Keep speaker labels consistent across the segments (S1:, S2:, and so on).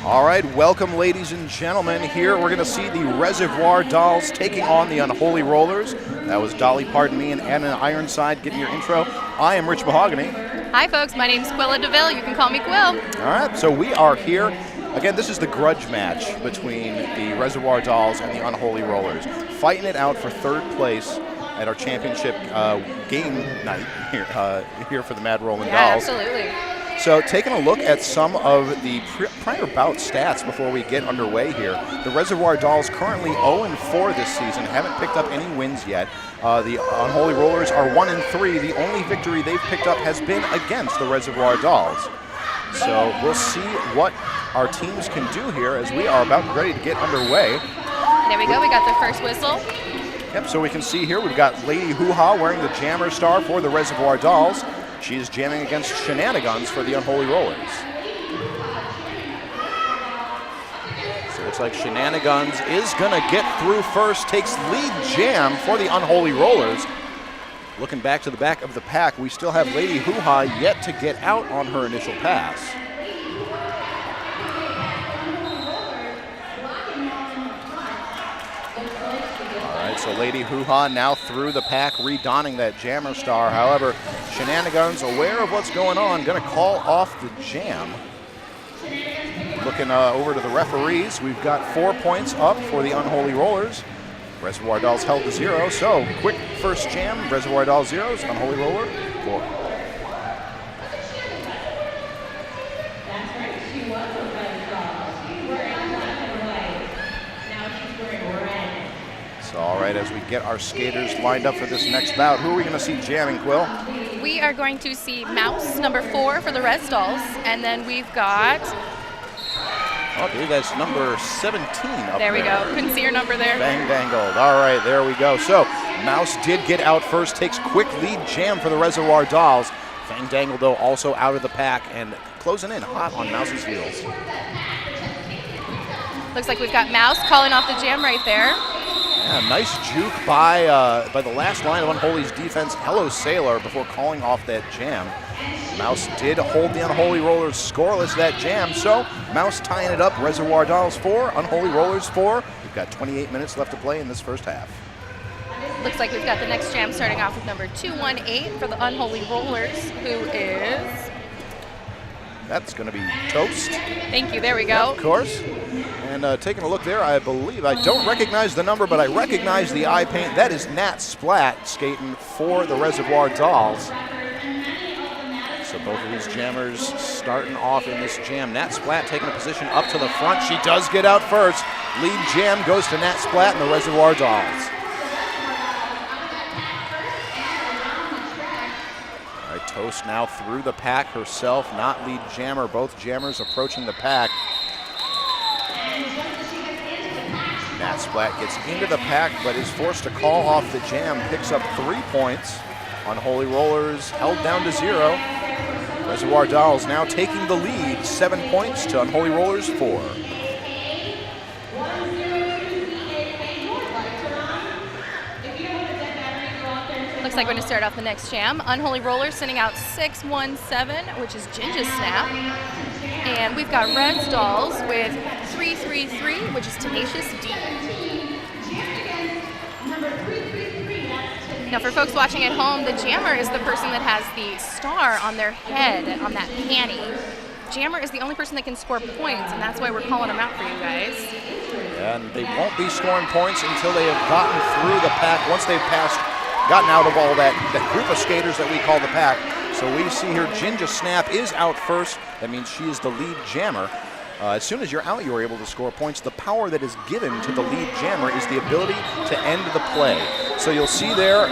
S1: All right, welcome ladies and gentlemen. Here we're going to see the Reservoir Dolls taking on the Unholy Rollers. That was Dolly Pardon Me and Anna Ironside getting your intro. I am Rich Mahogany.
S2: Hi folks, my name's Quilla DeVille. You can call me Quill.
S1: All right, so we are here. Again, this is the grudge match between the Reservoir Dolls and the Unholy Rollers. Fighting it out for third place at our championship game night here for the Mad Rolling Dolls.
S2: Absolutely.
S1: So taking a look at some of the prior bout stats before we get underway here, the Reservoir Dolls currently 0-4 this season, haven't picked up any wins yet. The Unholy Rollers are 1-3. The only victory they've picked up has been against the Reservoir Dolls. So we'll see what our teams can do here as we are about ready to get underway.
S2: There we go, we got the first whistle.
S1: Yep, so we can see here we've got Lady Hoo-Ha wearing the Jammer Star for the Reservoir Dolls. She is jamming against Shenanigans for the Unholy Rollers. So it looks like Shenanigans is going to get through first, takes lead jam for the Unholy Rollers. Looking back to the back of the pack, we still have Lady Hoo-Ha yet to get out on her initial pass. So Lady Hoo-Ha now through the pack, redonning that Jammer Star. However, Shenanigans, aware of what's going on, going to call off the jam. Looking over to the referees, we've got 4 points up for the Unholy Rollers. Reservoir Dolls held to 0, so quick first jam. Reservoir Dolls 0, Unholy Roller 4. All right, as we get our skaters lined up for this next bout, who are we going to see jamming, Quill?
S2: We are going to see Mouse, number 4 for the Res Dolls, and then we've got...
S1: Oh, dude, that's number 17 up there.
S2: There we go. Couldn't see your number there.
S1: Bang dangled. All right, there we go. So Mouse did get out first, takes quick lead jam for the Reservoir Dolls. Fang Dangle, though, also out of the pack and closing in hot on Mouse's heels.
S2: Looks like we've got Mouse calling off the jam right there.
S1: Yeah, nice juke by the last line of Unholy's defense, Hello Sailor, before calling off that jam. Mouse did hold the Unholy Rollers scoreless that jam, so Mouse tying it up. Reservoir Dolls 4, Unholy Rollers 4. We've got 28 minutes left to play in this first half.
S2: Looks like we've got the next jam starting off with number 218 for the Unholy Rollers, who is...
S1: That's going to be Toast.
S2: Thank you, there we go.
S1: Yeah, of course. And taking a look there, I believe, I don't recognize the number, but I recognize the eye paint. That is Nat Splat skating for the Reservoir Dolls. So both of these jammers starting off in this jam. Nat Splat taking a position up to the front. She does get out first. Lead jam goes to Nat Splat and the Reservoir Dolls. All right, Toast now through the pack herself, not lead jammer. Both jammers approaching the pack. Nat Splat gets into the pack, but is forced to call off the jam, picks up 3 points. Unholy Rollers held down to 0. Reservoir Dolls now taking the lead, 7 points to Unholy Rollers 4.
S2: Looks like we're going to start off the next jam. Unholy Rollers sending out 617, which is Ginger's Snap. And we've got Res Dolls with 333, which is Tenacious D. Now for folks watching at home, the jammer is the person that has the star on their head, on that panty. Jammer is the only person that can score points, and that's why we're calling them out for you guys.
S1: And they won't be scoring points until they have gotten through the pack. Once they've gotten out of all that group of skaters that we call the pack. So we see here Ginger Snap is out first. That means she is the lead jammer. As soon as you're out, you're able to score points. The power that is given to the lead jammer is the ability to end the play. So you'll see there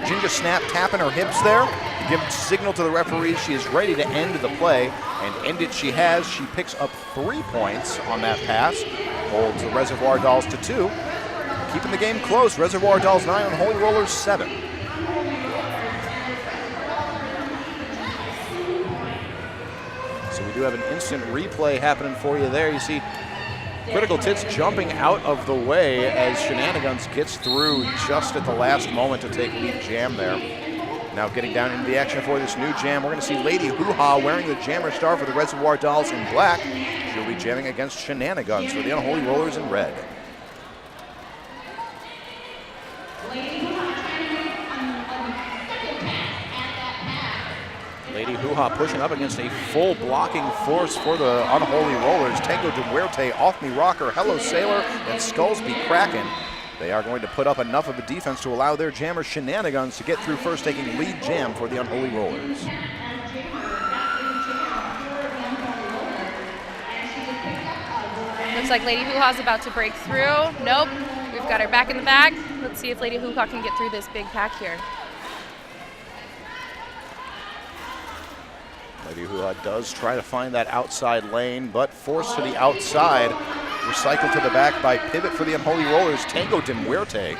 S1: Ginger Snap tapping her hips there to give signal to the referees she is ready to end the play. And end it she has. She picks up 3 points on that pass. Holds the Reservoir Dolls to 2. Keeping the game close. Reservoir Dolls 9, Unholy Rollers 7. So we do have an instant replay happening for you there. You see Critical Tits jumping out of the way as Shenanigans gets through just at the last moment to take lead jam there. Now getting down into the action for this new jam, we're going to see Lady Hoo-Ha wearing the Jammer Star for the Reservoir Dolls in black. She'll be jamming against Shenanigans for the Unholy Rollers in red. Lady Hoo-Ha pushing up against a full blocking force for the Unholy Rollers. Tango de Muerte, Off Me Rocker, Hello Sailor, and Skulls Be Crackin'. They are going to put up enough of a defense to allow their jammer Shenanigans to get through first, taking lead jam for the Unholy Rollers.
S2: Looks like Lady Hoo-Ha's about to break through. Nope, we've got her back in the bag. Let's see if Lady Hoo-Ha can get through this big pack here.
S1: Lady Hoo-Ha does try to find that outside lane, but forced to the outside. Recycled to the back by pivot for the Unholy Rollers, Tango de Muerte.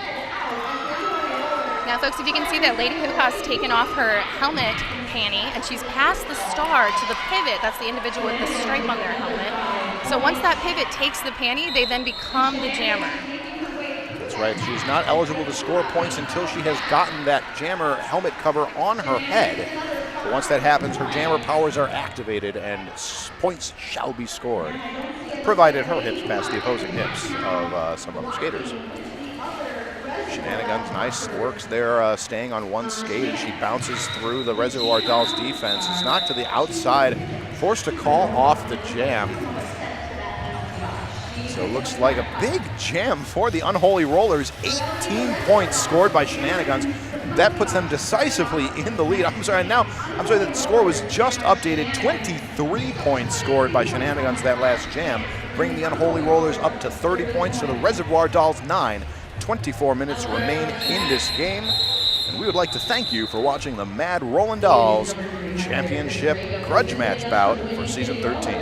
S2: Now, folks, if you can see that Lady Hoo-Ha's taken off her helmet panty, and she's passed the star to the pivot. That's the individual with the stripe on their helmet. So once that pivot takes the panty, they then become the jammer.
S1: That's right. She's not eligible to score points until she has gotten that jammer helmet cover on her head. But once that happens, her jammer powers are activated and points shall be scored, provided her hips pass the opposing hips of some other skaters. Shenanigans, nice works there, staying on one skate as she bounces through the Reservoir Dolls defense. It's knocked to the outside, forced to call off the jam. So it looks like a big jam for the Unholy Rollers. 18 points scored by Shenanigans. That puts them decisively in the lead. I'm sorry, the score was just updated. 23 points scored by Shenanigans that last jam, bringing the Unholy Rollers up to 30 points to the Reservoir Dolls 9. 24 minutes remain in this game. And we would like to thank you for watching the Mad Rollin' Dolls Championship Grudge Match bout for Season 13.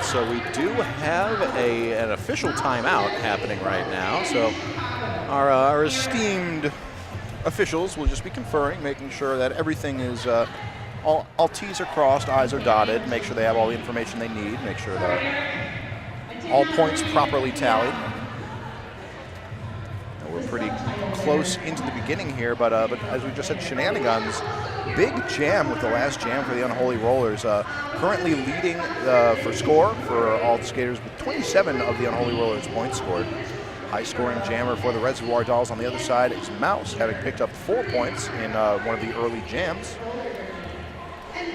S1: So we do have an official timeout happening right now. So our esteemed officials will just be conferring, making sure that everything is, all T's are crossed, I's are dotted, make sure they have all the information they need, make sure that all points properly tallied. We're pretty close into the beginning here, but as we just said, Shenanigans, big jam with the last jam for the Unholy Rollers. Currently leading for score for all the skaters with 27 of the Unholy Rollers points scored. High-scoring jammer for the Reservoir Dolls on the other side is Mouse, having picked up 4 points in one of the early jams.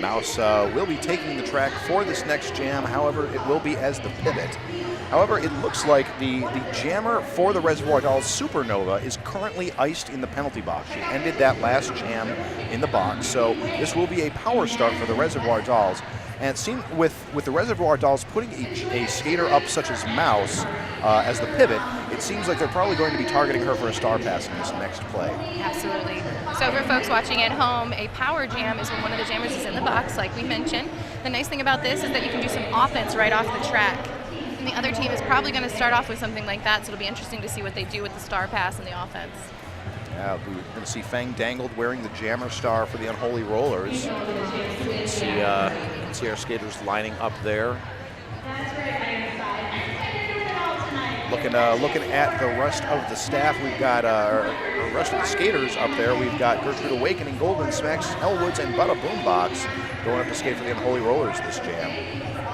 S1: Mouse will be taking the track for this next jam, however, it will be as the pivot. However, it looks like the jammer for the Reservoir Dolls, Supernova, is currently iced in the penalty box. She ended that last jam in the box, so this will be a power start for the Reservoir Dolls. And it seemed with the Reservoir Dolls putting a skater up such as Mouse as the pivot, it seems like they're probably going to be targeting her for a star pass in this next play.
S2: Absolutely. So for folks watching at home, a power jam is when one of the jammers is in the box, like we mentioned. The nice thing about this is that you can do some offense right off the track. And the other team is probably going to start off with something like that, so it'll be interesting to see what they do with the star pass and the offense.
S1: Yeah, we're going to see Fang Dangled wearing the jammer star for the Unholy Rollers. See our skaters lining up there. Looking at the rest of the staff, we've got the rest of the skaters up there. We've got Gertrude Awakening, Golden Smacks, Hellwoods, and Butta Boombox going up to skate for the Unholy Rollers this jam.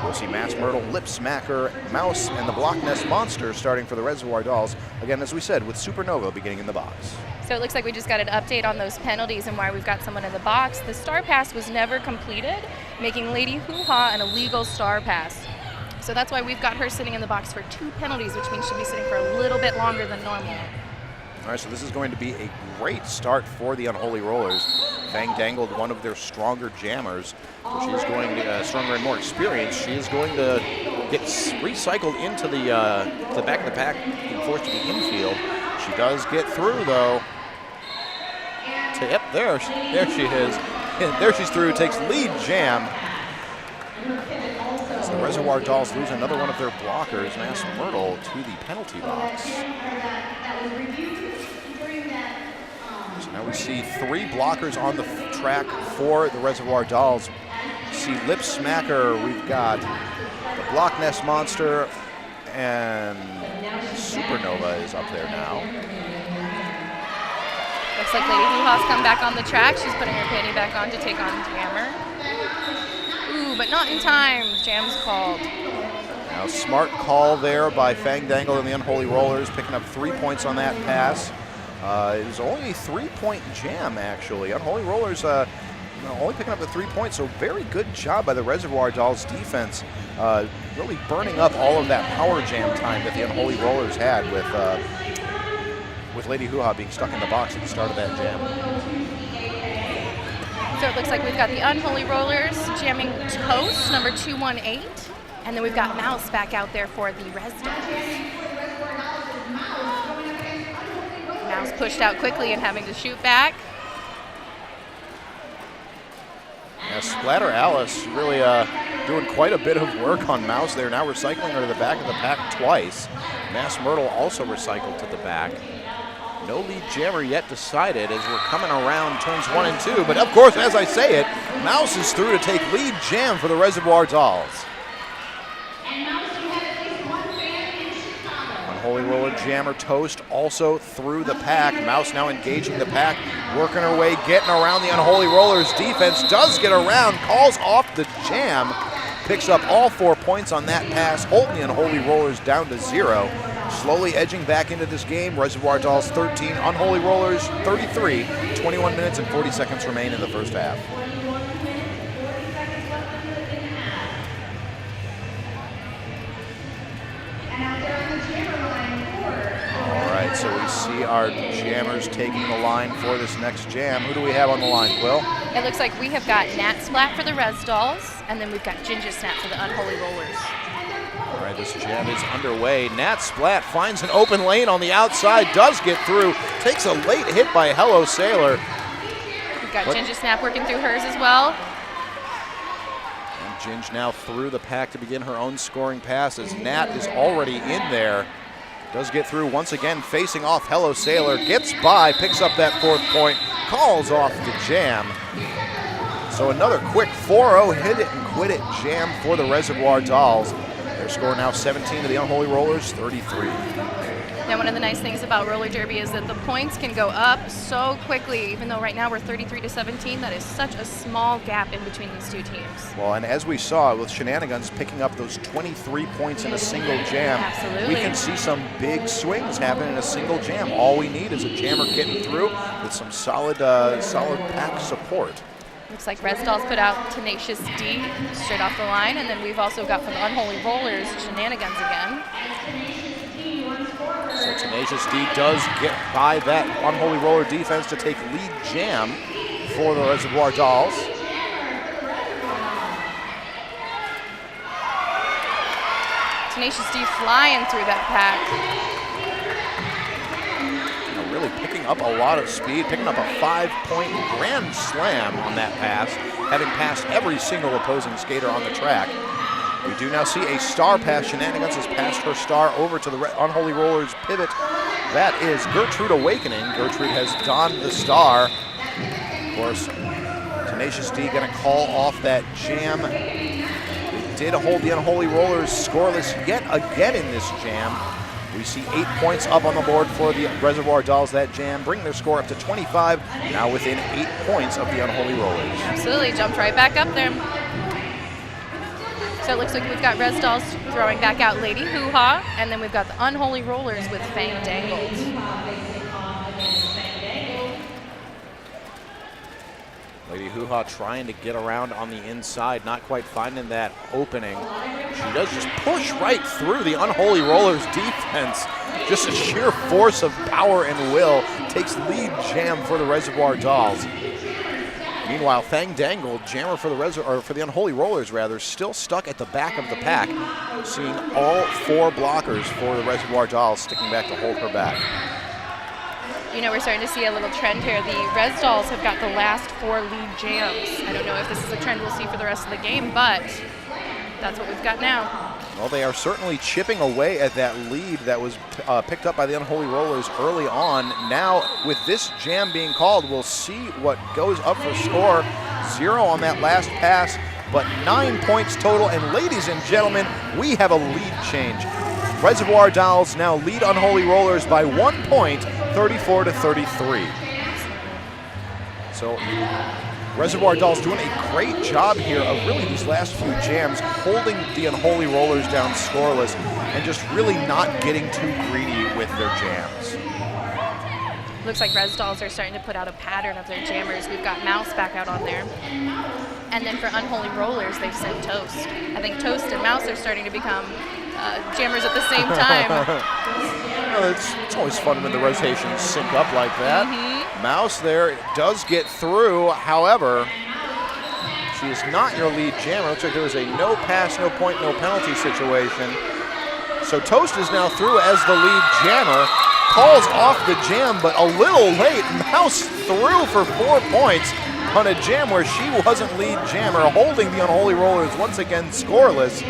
S1: We'll see Mass Myrtle, Lip Smacker, Mouse, and the Block Nest Monster starting for the Reservoir Dolls. Again, as we said, with Supernova beginning in the box.
S2: So it looks like we just got an update on those penalties and why we've got someone in the box. The star pass was never completed, making Lady Hoo-Ha an illegal star pass. So that's why we've got her sitting in the box for 2 penalties, which means she'll be sitting for a little bit longer than normal.
S1: All right, so this is going to be a great start for the Unholy Rollers. Fang Dangled, one of their stronger jammers. So she's going to, stronger and more experienced. She is going to get recycled into the back of the pack and forced to the infield. She does get through, though. Yep, there she is. There she's through, takes lead jam. As the Reservoir Dolls lose another one of their blockers, Mass Myrtle, to the penalty box. So now we see 3 blockers on the track for the Reservoir Dolls. We see Lip Smacker, we've got the Block Nest Monster, and Supernova is up there now.
S2: Looks like Lady Hoo-Ha's come back on the track. She's putting her panty back on to take on Jammer. Ooh, but not in time. Jam's called.
S1: Now, smart call there by Fang Dangle and the Unholy Rollers, picking up 3 points on that pass. It was only a 3-point jam, actually. Unholy Rollers only picking up the 3 points, so very good job by the Reservoir Dolls defense, really burning up all of that power jam time that the Unholy Rollers had with Lady Hoo-Ha being stuck in the box at the start of that jam.
S2: So it looks like we've got the Unholy Rollers jamming Toast, number 218. And then we've got Mouse back out there for the Res Dolls. Mouse pushed out quickly and having to shoot back.
S1: Now Splatter Alice really doing quite a bit of work on Mouse there. Now recycling her to the back of the pack twice. Mass Myrtle also recycled to the back. No lead jammer yet decided as we're coming around turns 1 and 2. But of course, as I say it, Mouse is through to take lead jam for the Reservoir Dolls. Unholy Roller Jammer Toast also through the pack. Mouse now engaging the pack, working her way, getting around the Unholy Rollers defense. Does get around, calls off the jam, picks up all 4 points on that pass, holding the Unholy Rollers down to 0. Slowly edging back into this game. Reservoir Dolls 13, Unholy Rollers 33. 21 minutes and 40 seconds remain in the first half. All right, so we see our jammers taking the line for this next jam. Who do we have on the line, Quill?
S2: It looks like we have got Nat Splat for the Res Dolls, and then we've got Ginger Snap for the Unholy Rollers.
S1: All right, this jam is underway. Nat Splat finds an open lane on the outside, does get through, takes a late hit by Hello Sailor.
S2: We've got Ginger Snap working through hers as well.
S1: And Ginge now through the pack to begin her own scoring pass as Nat is already in there. Does get through once again, facing off Hello Sailor, gets by, picks up that 4th point, calls off the jam. So another quick 4-0 hit it and quit it jam for the Reservoir Dolls. Their score now 17 to the Unholy Rollers, 33.
S2: Now, one of the nice things about roller derby is that the points can go up so quickly. Even though right now we're 33 to 17, that is such a small gap in between these two teams.
S1: Well, and as we saw with Shenanigans picking up those 23 points in a single jam,
S2: Absolutely.
S1: we can see some big swings happen in a single jam. All we need is a jammer getting through with some solid pack support.
S2: Looks like Res Dolls put out Tenacious D straight off the line, and then we've also got from the Unholy Rollers Shenanigans again.
S1: So Tenacious D does get by that Unholy Roller defense to take lead jam for the Reservoir Dolls.
S2: Tenacious D flying through that pack.
S1: Really picking up a lot of speed, picking up a 5-point grand slam on that pass, having passed every single opposing skater on the track. We do now see a star pass. Shenanigans has passed her star over to the Unholy Rollers pivot. That is Gertrude Awakening. Gertrude has donned the star. Of course, Tenacious D going to call off that jam. They did hold the Unholy Rollers scoreless yet again in this jam. We see 8 points up on the board for the Reservoir Dolls that jam, bring their score up to 25, now within 8 points of the Unholy Rollers.
S2: Absolutely, jumped right back up there. So it looks like we've got Res Dolls throwing back out Lady Hoo-Ha, and then we've got the Unholy Rollers with Fang Dangled.
S1: Lady Hoo-Ha trying to get around on the inside, not quite finding that opening. She does just push right through the Unholy Rollers defense. Just a sheer force of power and will takes lead jam for the Reservoir Dolls. Meanwhile, Fang Dangle, jammer for the Unholy Rollers rather, still stuck at the back of the pack, seeing all 4 blockers for the Reservoir Dolls sticking back to hold her back.
S2: You know, we're starting to see a little trend here. The Res Dolls have got the last 4 lead jams. I don't know if this is a trend we'll see for the rest of the game, but that's what we've got now.
S1: Well, they are certainly chipping away at that lead that was picked up by the Unholy Rollers early on. Now, with this jam being called, we'll see what goes up for score. 0 on that last pass, but 9 points total. And ladies and gentlemen, we have a lead change. Reservoir Dolls now lead Unholy Rollers by 1 point, 34-33. So Reservoir Dolls doing a great job here of really these last few jams, holding the Unholy Rollers down scoreless and just really not getting too greedy with their jams.
S2: Looks like Res Dolls are starting to put out a pattern of their jammers. We've got Mouse back out on there. And then for Unholy Rollers, they've sent Toast. I think Toast and Mouse are starting to become jammers at the same time.
S1: Well, it's always fun when the rotations sync up like that. Mouse there does get through. However, she is not your lead jammer. Looks like there was a no pass, no point, no penalty situation. So Toast is now through as the lead jammer. Calls off the jam, but a little late. Mouse through for 4 points on a jam where she wasn't lead jammer, holding the Unholy Rollers once again scoreless.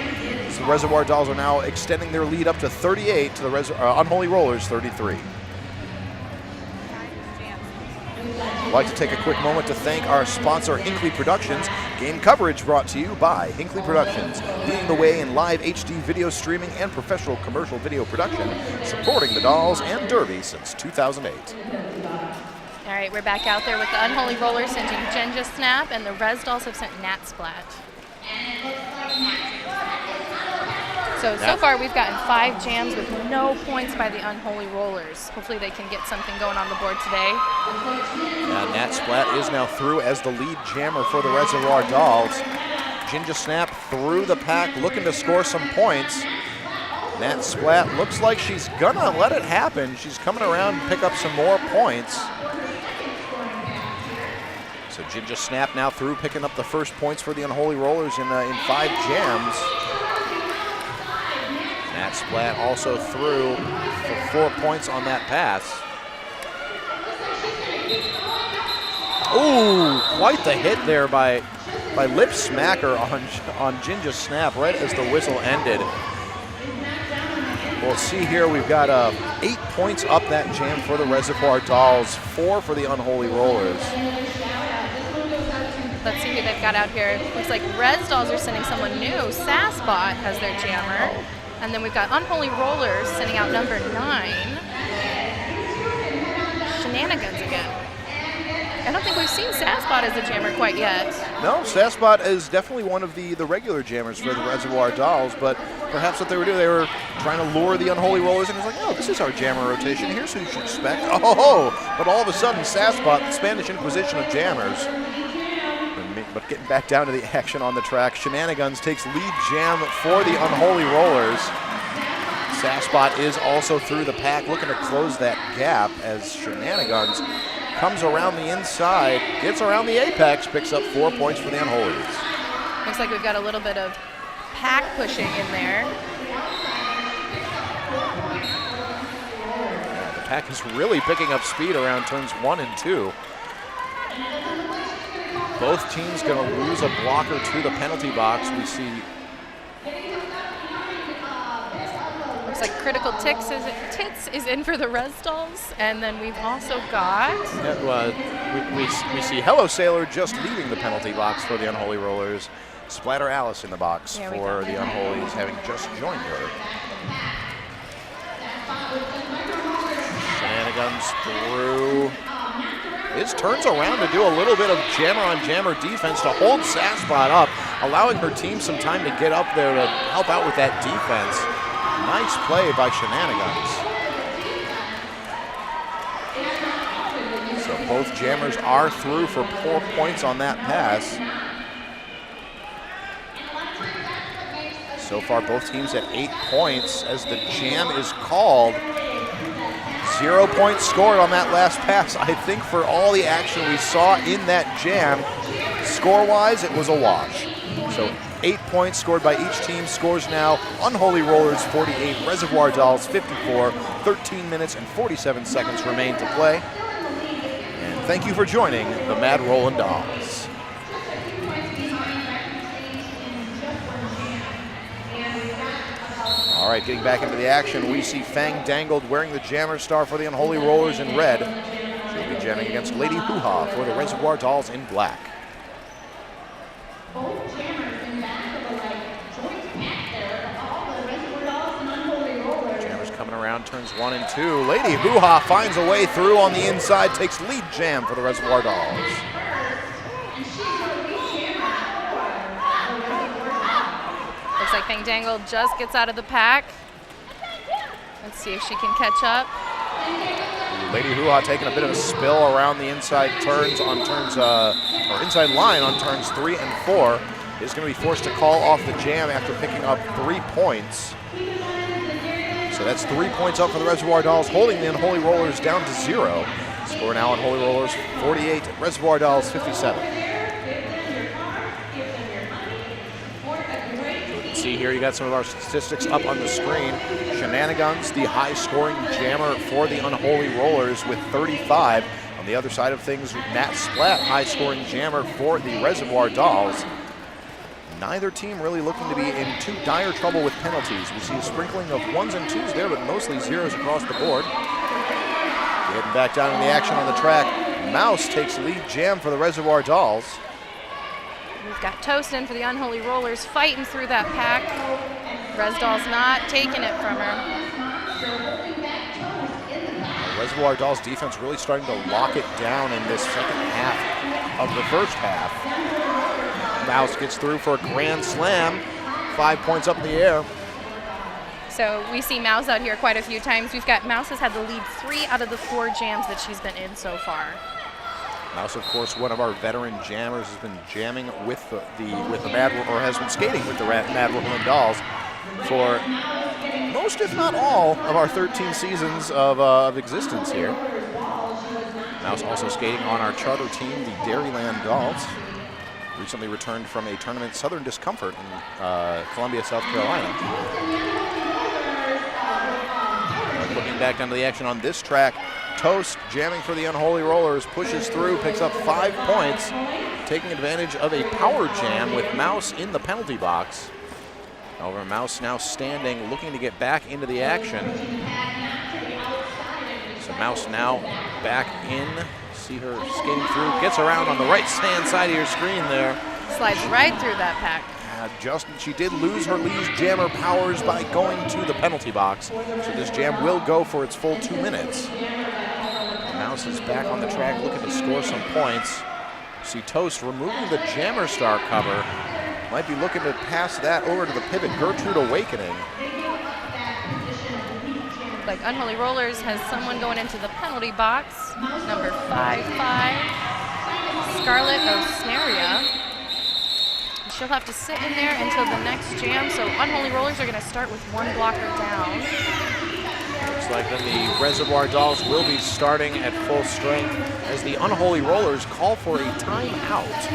S1: So the Reservoir Dolls are now extending their lead up to 38 to the Unholy Rollers 33. I'd like to take a quick moment to thank our sponsor, Hinkley Productions. Game coverage brought to you by Hinkley Productions, leading the way in live HD video streaming and professional commercial video production, supporting the Dolls and Derby since 2008.
S2: All right, we're back out there with the Unholy Rollers sending Jinja Snap, and the Res Dolls have sent Nat Splat. So far we've gotten 5 jams with no points by the Unholy Rollers. Hopefully they can get something going on the board today.
S1: Nat Splat is now through as the lead jammer for the Reservoir Dolls. Jinja Snap through the pack, looking to score some points. Nat Splat looks like she's gonna let it happen. She's coming around to pick up some more points. So Jinja Snap now through, picking up the first points for the Unholy Rollers in 5 jams. Nat Splat also through for 4 points on that pass. Ooh, quite the hit there by Lip Smacker on Jinja Snap right as the whistle ended. We'll see here, we've got 8 points up that jam for the Reservoir Dolls, 4 for the Unholy Rollers.
S2: Let's see who they've got out here. Looks like Res Dolls are sending someone new. Sassbot has their jammer. And then we've got Unholy Rollers sending out number 9. Shenanigans again. I don't think we've seen Sassbot as a jammer quite yet.
S1: No, Sassbot is definitely one of the regular jammers for the Reservoir Dolls, but perhaps what they were doing, they were trying to lure the Unholy Rollers, and it was like, oh, this is our jammer rotation. Here's who you should expect. Oh, but all of a sudden, Sassbot, the Spanish Inquisition of jammers. But getting back down to the action on the track, Shenanigans takes lead jam for the Unholy Rollers. Sassbot is also through the pack, looking to close that gap as Shenanigans comes around the inside, gets around the apex, picks up 4 points for the Unholies.
S2: Looks like we've got a little bit of pack pushing in there.
S1: The pack is really picking up speed around turns 1 and 2. Both teams going to lose a blocker to the penalty box. We see.
S2: Looks like Critical Tits is in for the Res Dolls, and then we've also got.
S1: We see Hello Sailor just leaving the penalty box for the Unholy Rollers. Splatter Alice in the box for the Unholies, having just joined her. Shenanigans through. It turns around to do a little bit of jammer-on-jammer defense to hold Sassbot up, allowing her team some time to get up there to help out with that defense. Nice play by Shenanigans. So both jammers are through for 4 points on that pass. So far, both teams at 8 points as the jam is called. 0 points scored on that last pass. I think for all the action we saw in that jam, score-wise, it was a wash. So 8 points scored by each team. Scores now, Unholy Rollers 48, Reservoir Dolls 54, 13 minutes and 47 seconds remain to play. And thank you for joining the Mad Rollin' Dolls. All right, getting back into the action, we see Fang Dangled wearing the jammer star for the Unholy Rollers in red. She'll be jamming against Lady Hoo-Ha for the Reservoir Dolls in black.
S3: Both jammers in back of the leg, joint match there of all the Reservoir Dolls and Unholy Rollers.
S1: around turns 1 and 2. Lady Hoo-Ha finds a way through on the inside, takes lead jam for the Reservoir Dolls.
S2: Looks like Fang Dangle just gets out of the pack. Let's see if she can catch up.
S1: Lady Hoo-Ha taking a bit of a spill around the inside turns on turns, or inside line on turns 3 and 4. Is going to be forced to call off the jam after picking up 3 points. So that's 3 points up for the Reservoir Dolls, holding the Unholy Rollers down to 0. Score now Unholy Rollers 48, Reservoir Dolls 57. See here, you got some of our statistics up on the screen. Shenanigans, the high-scoring jammer for the Unholy Rollers with 35. On the other side of things, Matt Splat, high-scoring jammer for the Reservoir Dolls. Neither team really looking to be in too dire trouble with penalties. We see a sprinkling of 1s and 2s there, but mostly 0s across the board. Getting back down in the action on the track. Mouse takes lead jam for the Reservoir Dolls.
S2: We've got Toast in for the Unholy Rollers, fighting through that pack. Res Doll's not taking it from her.
S1: The Reservoir Dolls defense really starting to lock it down in this second half of the first half. Mouse gets through for a grand slam. 5 points up in the air.
S2: So we see Mouse out here quite a few times. Mouse has had the lead 3 out of the 4 jams that she's been in so far.
S1: Mouse, of course, one of our veteran jammers, has been jamming with the Mad, or has been skating with the Mad Woman Dolls for most, if not all, of our 13 seasons of existence here. Mouse also skating on our charter team, the Dairyland Dolls. Recently returned from a tournament, Southern Discomfort, in Columbia, South Carolina. Looking back down to the action on this track, Toast jamming for the Unholy Rollers, pushes through, picks up 5 points, taking advantage of a power jam with Mouse in the penalty box. However, Mouse now standing, looking to get back into the action. So Mouse now back in. See her skating through, gets around on the right-hand side of your screen there.
S2: Slides right through that pack.
S1: She did lose her lead jammer powers by going to the penalty box, so this jam will go for its full 2 minutes. Mouse is back on the track looking to score some points. See Toast removing the Jammer Star cover. Might be looking to pass that over to the pivot Gertrude Awakening.
S2: Like Unholy Rollers has someone going into the penalty box, number 5'5", Scarlett Osnaria. She'll have to sit in there until the next jam, so Unholy Rollers are going to start with 1 blocker down.
S1: Looks like then the Reservoir Dolls will be starting at full strength as the Unholy Rollers call for a timeout.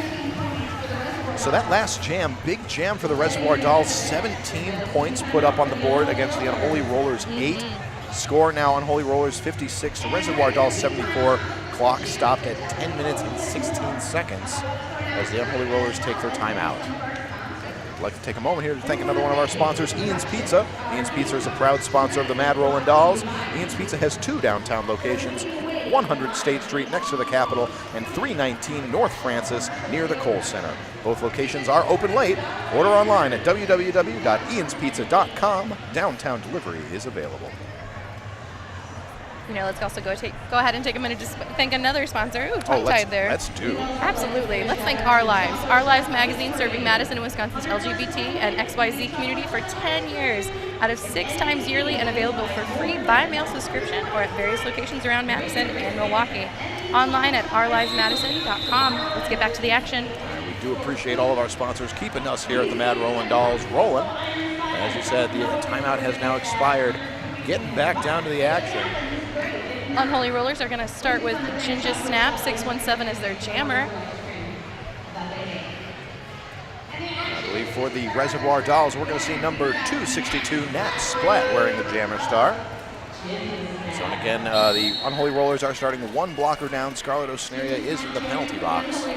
S1: So that last jam, big jam for the Reservoir Dolls, 17 points put up on the board against the Unholy Rollers 8. Score now Unholy Rollers 56 to Reservoir Dolls 74. Clock stopped at 10 minutes and 16 seconds as the Unholy Rollers take their timeout. I'd like to take a moment here to thank another one of our sponsors, Ian's Pizza. Ian's Pizza is a proud sponsor of the Mad Rollin' Dolls. Ian's Pizza has 2 downtown locations, 100 State Street next to the Capitol and 319 North Francis near the Kohl Center. Both locations are open late. Order online at www.ianspizza.com. Downtown delivery is available.
S2: You know, let's also go ahead and take a minute to thank another sponsor. Ooh, tongue-tied there.
S1: Let's do.
S2: Absolutely. Let's thank Our Lives. Our Lives magazine serving Madison and Wisconsin's LGBT and XYZ community for 10 years out of 6 times yearly and available for free by mail subscription or at various locations around Madison and Milwaukee. Online at ourlivesmadison.com. Let's get back to the action.
S1: And we do appreciate all of our sponsors keeping us here at the Mad Rollin' Dolls rolling. As you said, the timeout has now expired. Getting back down to the action.
S2: Unholy Rollers are going to start with Jinja Snap, 617 as their jammer.
S1: I believe for the Reservoir Dolls, we're going to see number 262, Nat Splat, wearing the Jammer Star. So and again, the Unholy Rollers are starting 1 blocker down. Scarlett Osnaria is in the penalty box.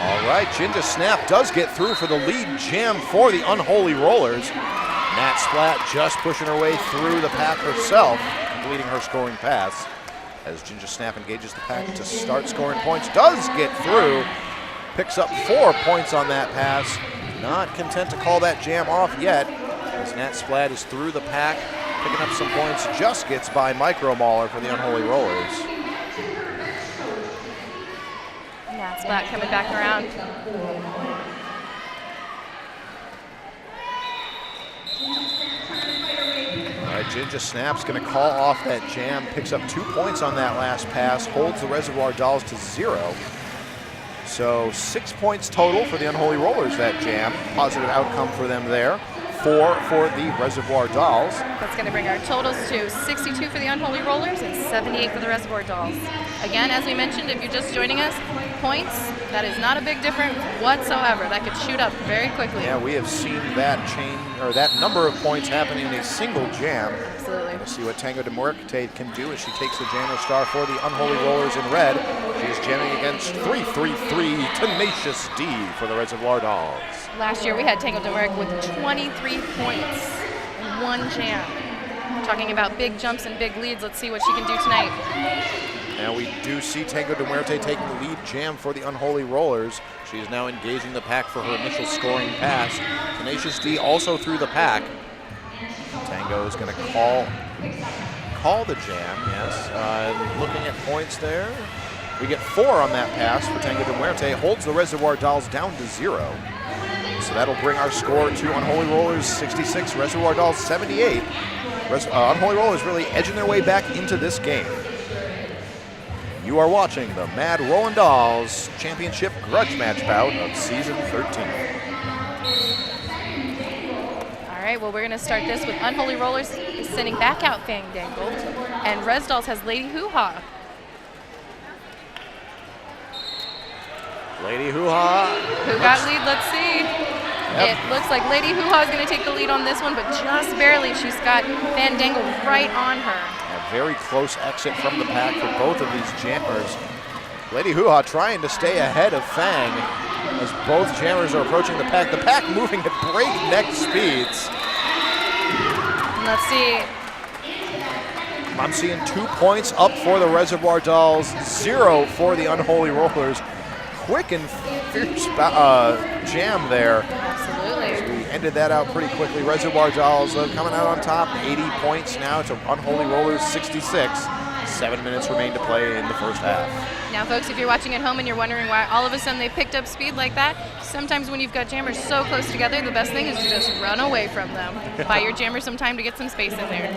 S1: All right, Jinja Snap does get through for the lead jam for the Unholy Rollers. Nat Splat just pushing her way through the pack herself, completing her scoring pass. As Jinja Snap engages the pack to start scoring points, does get through. picks up 4 points on that pass. Not content to call that jam off yet, as Nat Splat is through the pack, picking up some points, just gets by Micro Mauler for the Unholy Rollers.
S2: Nat Splat coming back around.
S1: All right, Ginger Snap's going to call off that jam, picks up 2 points on that last pass, holds the Reservoir Dolls to 0. So 6 points total for the Unholy Rollers, that jam. Positive outcome for them there. 4 for the Reservoir Dolls.
S2: That's going to bring our totals to 62 for the Unholy Rollers and 78 for the Reservoir Dolls. Again, as we mentioned, if you're just joining us, points, that is not a big difference whatsoever. That could shoot up very quickly.
S1: Yeah, we have seen that that number of points happen in a single jam.
S2: Absolutely.
S1: We'll see what Tango de Muerte can do as she takes the jammer star for the Unholy Rollers in red. She is jamming against 333 Tenacious D for the Reservoir Dolls.
S2: Last year we had Tango de Muerte with 23 points in one jam. Talking about big jumps and big leads, let's see what she can do tonight.
S1: Now we do see Tango de Muerte taking the lead jam for the Unholy Rollers. She is now engaging the pack for her initial scoring pass. Tenacious D also through the pack. Tango is going to call the jam, yes. Looking at points there. We get 4 on that pass for Tango de Muerte. Holds the Reservoir Dolls down to 0. So that'll bring our score to Unholy Rollers 66, Reservoir Dolls 78. Unholy Rollers really edging their way back into this game. You are watching the Mad Rollin' Dolls Championship Grudge Match bout of Season 13.
S2: All right, well, we're going to start this with Unholy Rollers sending back out Fandangle, and Res Dolls has Lady Hoo-Ha.
S1: Lady Hoo-Ha.
S2: Who got lead? Let's see.
S1: Yep.
S2: It looks like Lady Hoo-Ha is going to take the lead on this one, but just barely. She's got Fandangle right on her.
S1: A very close exit from the pack for both of these jammers. Lady Hoo-Ha trying to stay ahead of Fang as both jammers are approaching the pack. The pack moving at breakneck speeds.
S2: Let's see.
S1: I'm seeing 2 points up for the Reservoir Dolls, 0 for the Unholy Rollers. Quick and fierce jam there.
S2: Absolutely.
S1: We ended that out pretty quickly. Reservoir Dolls coming out on top, 80 points now to Unholy Rollers 66. 7 minutes remain to play in the first half.
S2: Now, folks, if you're watching at home and you're wondering why all of a sudden they picked up speed like that, sometimes when you've got jammers so close together, the best thing is to just run away from them. Buy your jammer some time to get some space in there.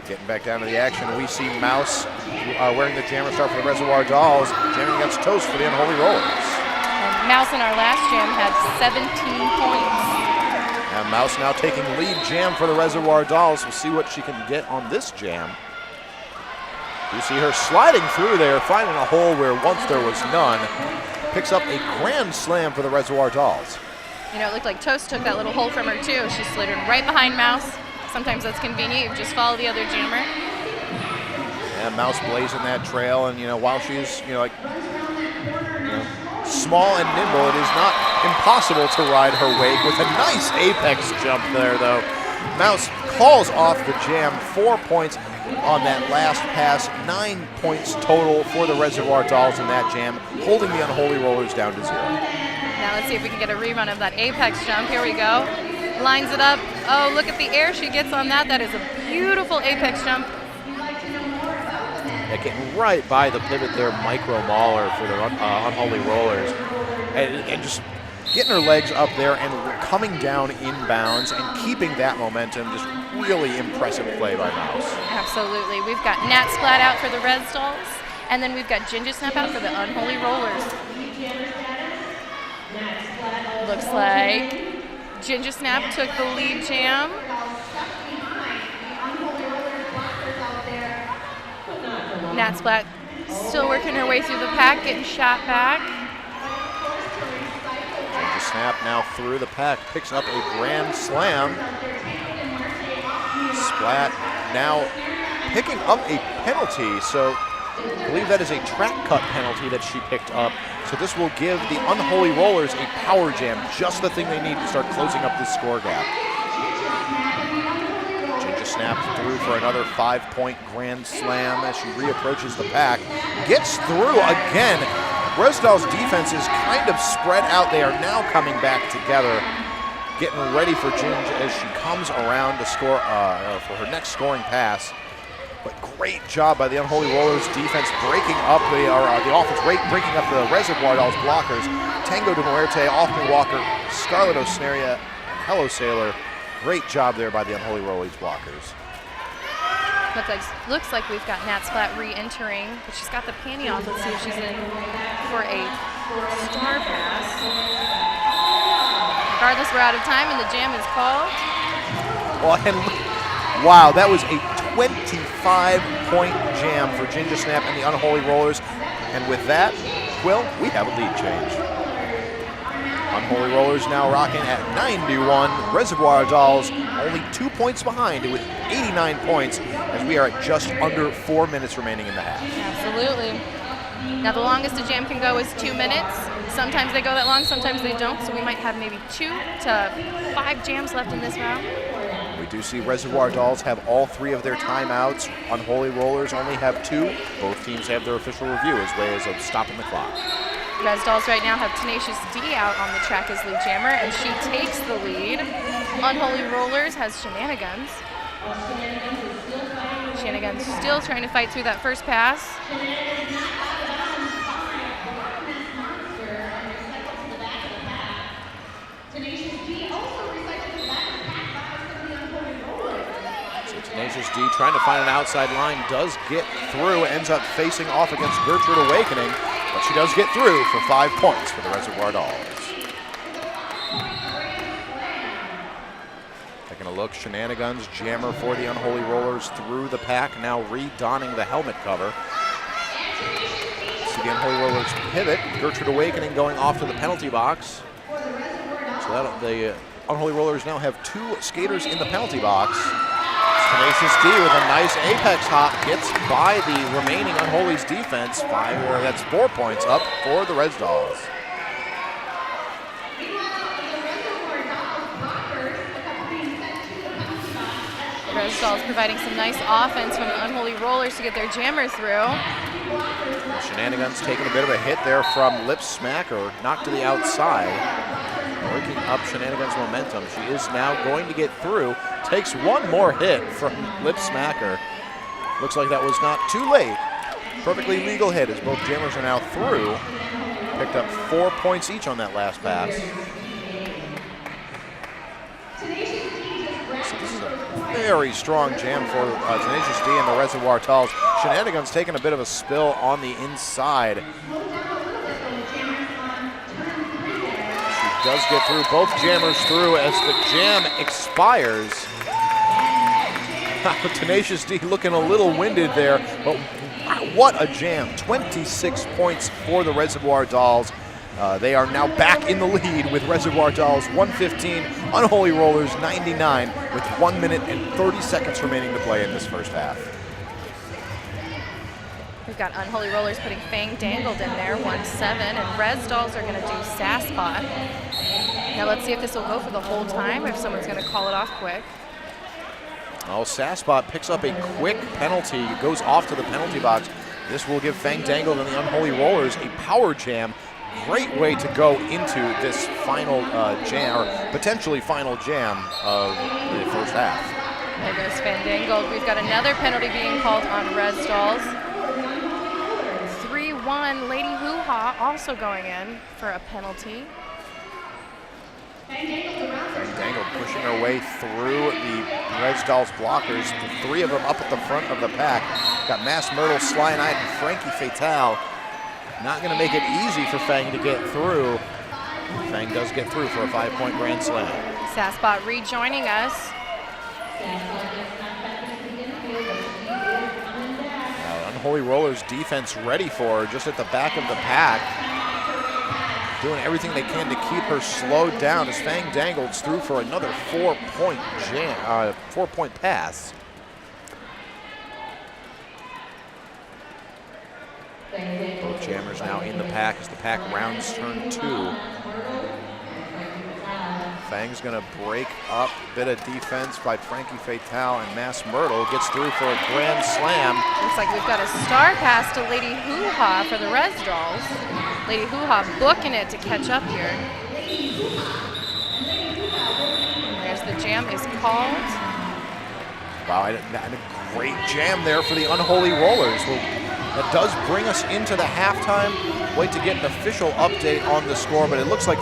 S1: Getting back down to the action, we see Mouse wearing the jammer star for the Reservoir Dolls, jamming against Toast for the Unholy Rollers.
S2: And Mouse in our last jam had 17 points.
S1: And Mouse now taking lead jam for the Reservoir Dolls. We'll see what she can get on this jam. You see her sliding through there, finding a hole where once there was none. Picks up a grand slam for the Reservoir Dolls.
S2: You know, it looked like Toast took that little hole from her too. She slid in right behind Mouse. Sometimes that's convenient. You just follow the other jammer.
S1: And Mouse blazing that trail, and while she's small and nimble, it is not impossible to ride her wake with a nice apex jump there, though. Mouse calls off the jam, 4 points on that last pass, 9 points total for the Reservoir Dolls in that jam, holding the Unholy Rollers down to 0.
S2: Now let's see if we can get a rerun of that apex jump. Here we go. Lines it up. Oh, look at the air she gets on that. That is a beautiful apex jump.
S1: Yeah, getting right by the pivot there, Micro Mauler for the Unholy Rollers. And just getting her legs up there and coming down inbounds and keeping that momentum. Just really impressive play by Mouse.
S2: Absolutely. We've got Nat Splat out for the Res Dolls, and then we've got Ginger Snap out for the Unholy Rollers. Looks like Ginger Snap took the lead jam. Nat Splat still working her way through the pack, getting shot back.
S1: Ginger Snap now through the pack, picks up a grand slam. Splat now picking up a penalty, so I believe that is a track cut penalty that she picked up. So this will give the Unholy Rollers a power jam, just the thing they need to start closing up this score gap. Ginger Snap through for another 5-point grand slam as she reapproaches the pack. Gets through again. Resdall's defense is kind of spread out. They are now coming back together, getting ready for Ginge as she comes around to score for her next scoring pass. But great job by the Unholy Rollers defense breaking up the offense, breaking up the Reservoir Dolls blockers. Tango de Muerte, Alchemy Walker, Scarlet Osneria, and Hello Sailor. Great job there by the Unholy Rollers blockers.
S2: Looks like we've got Nat Splat re-entering, but she's got the panty off. Let's see if she's in for a star pass. Regardless, we're out of time, and the jam is called.
S1: Well, and wow, that was a 25-point jam for Ginger Snap and the Unholy Rollers. And with that, Quill, we have a lead change. Unholy Rollers now rocking at 91. Reservoir Dolls only 2 points behind with 89 points, as we are at just under 4 minutes remaining in the half.
S2: Absolutely. Now the longest a jam can go is 2 minutes. Sometimes they go that long, sometimes they don't, so we might have maybe 2 to 5 jams left in this round.
S1: We do see Reservoir Dolls have all 3 of their timeouts. Unholy Rollers only have 2. Both teams have their official review as ways of stopping the clock.
S2: Res Dolls right now have Tenacious D out on the track as lead jammer, and she takes the lead. Unholy Rollers has Shenanigans. Shenanigans still trying to fight through that first pass.
S1: Tenacious D trying to find an outside line, does get through, ends up facing off against Gertrude Awakening, but she does get through for 5 points for the Reservoir Dolls. Taking a look, Shenanigans, jammer for the Unholy Rollers through the pack, now redonning the helmet cover. See the Unholy Rollers pivot, Gertrude Awakening going off to the penalty box. So the Unholy Rollers now have 2 skaters in the penalty box. Tenacious D with a nice apex hop gets by the remaining Unholy's defense. That's 4 points up for the Res Dolls.
S2: Res Dolls providing some nice offense from the Unholy Rollers to get their jammer through.
S1: Shenanigans taking a bit of a hit there from Lip Smacker, knocked to the outside. Breaking up Shenanigans' momentum. She is now going to get through. Takes one more hit from Lip Smacker. Looks like that was not too late. Perfectly legal hit as both jammers are now through. Picked up 4 points each on that last pass. So this is a very strong jam for Tenacious D and the Reservoir Dolls. Shenanigans taking a bit of a spill on the inside. Does get through, both jammers through as the jam expires. Tenacious D looking a little winded there, but what a jam. 26 points for the Reservoir Dolls. They are now back in the lead with Reservoir Dolls 115, Unholy Rollers 99 with 1 minute and 30 seconds remaining to play in this first half.
S2: We've got Unholy Rollers putting Fang Dangled in there, 1-7, and Res Dolls are going to do Sasspot. Now let's see if this will go for the whole time, or if someone's going to call it off quick.
S1: Oh, Sasspot picks up a quick penalty, goes off to the penalty box. This will give Fang Dangled and the Unholy Rollers a power jam. Great way to go into this final jam, or potentially final jam of the first half.
S2: There goes Fang Dangled. We've got another penalty being called on Res Dolls. 3-1, Lady Hoo Ha also going in for a penalty.
S1: Fang Dangled pushing her way through the Res Dolls blockers. The 3 of them up at the front of the pack. Got Mass Myrtle, Sly and and Frankie Fatale. Not going to make it easy for Fang to get through. Fang does get through for a 5-point grand slam.
S2: Sasspot rejoining us.
S1: Unholy Rollers defense ready for her, just at the back of the pack. Doing everything they can to keep her slowed down as Fang Dangled's through for another 4-point jam, 4-point pass. Both jammers now in the pack as the pack rounds turn 2. Fang's going to break up. Bit of defense by Frankie Fatal, and Mass Myrtle gets through for a grand slam.
S2: Looks like we've got a star pass to Lady Hoo-Ha for the Res Dolls. Lady Hoo-Ha booking it to catch up here. And there's the jam is called.
S1: Wow, and a great jam there for the Unholy Rollers. Well, that does bring us into the halftime. Wait to get an official update on the score, but it looks like